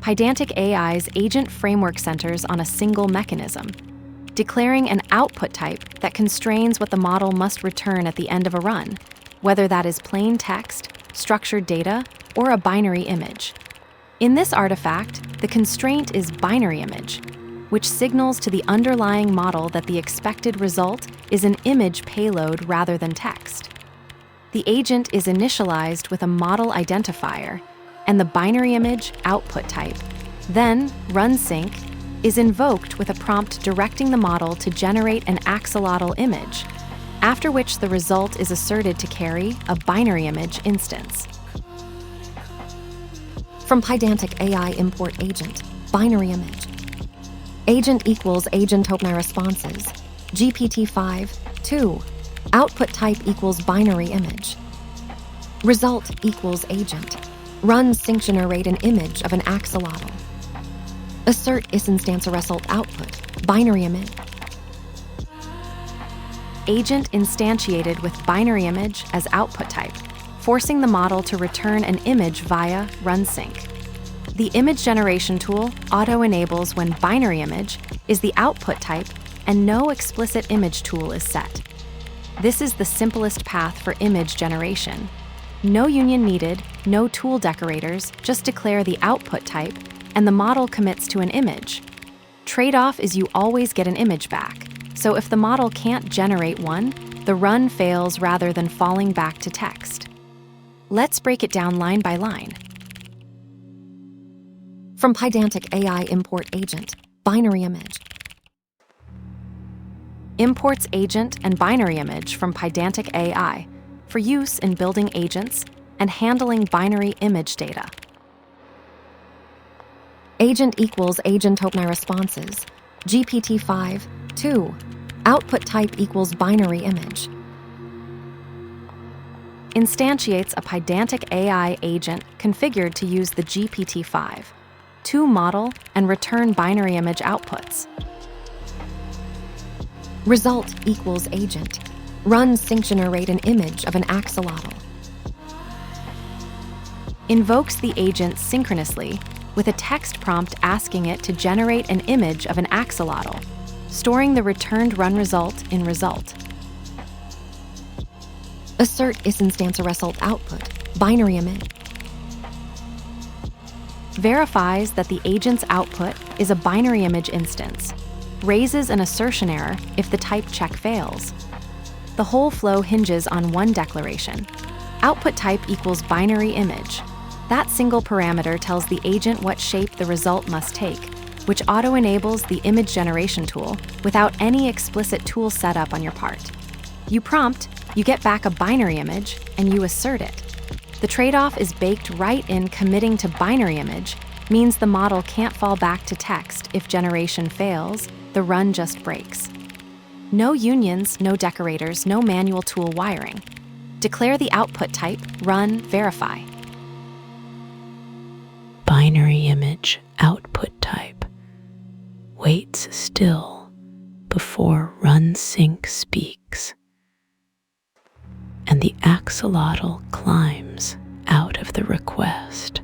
Pydantic AI's agent framework centers on a single mechanism, declaring an output type that constrains what the model must return at the end of a run, whether that is plain text, structured data, or a binary image. In this artifact, the constraint is BinaryImage, which signals to the underlying model that the expected result is an image payload rather than text. The agent is initialized with a model identifier and the BinaryImage output type. Then, runSync is invoked with a prompt directing the model to generate an axolotl image, after which the result is asserted to carry a BinaryImage instance. From Pydantic AI import agent, BinaryImage. Agent equals agent OpenResponses. GPT-5, 2. Output type equals BinaryImage. Result equals agent. Run sync-generate an image of an axolotl. Assert is-instance result output, BinaryImage. Agent instantiated with BinaryImage as output type, forcing the model to return an image via runSync. The image generation tool auto-enables when BinaryImage is the output type and no explicit image tool is set. This is the simplest path for image generation. No union needed, no tool decorators, just declare the output type, and the model commits to an image. Trade-off is you always get an image back, so if the model can't generate one, the run fails rather than falling back to text. Let's break it down line by line. From Pydantic AI import agent, BinaryImage. Imports agent and BinaryImage from Pydantic AI for use in building agents and handling binary image data. Agent equals agent OpenResponses. GPT-5, 2. Output type equals BinaryImage. Instantiates a Pydantic AI agent configured to use the GPT-5, 2 model and return BinaryImage outputs. Result equals agent. Run sync-generate an image of an axolotl. Invokes the agent synchronously with a text prompt asking it to generate an image of an axolotl, storing the returned run result in result. Assert is-instance result output, BinaryImage. Verifies that the agent's output is a BinaryImage instance. Raises an assertion error if the type check fails. The whole flow hinges on one declaration. Output type equals BinaryImage. That single parameter tells the agent what shape the result must take, which auto-enables the image generation tool without any explicit tool setup on your part. You prompt, you get back a BinaryImage, and you assert it. The trade-off is baked right in. Committing to BinaryImage means the model can't fall back to text. If generation fails, the run just breaks. No unions, no decorators, no manual tool wiring. Declare the output type, run, verify. BinaryImage output type waits still before runSync speaks, and the axolotl climbs out of the request.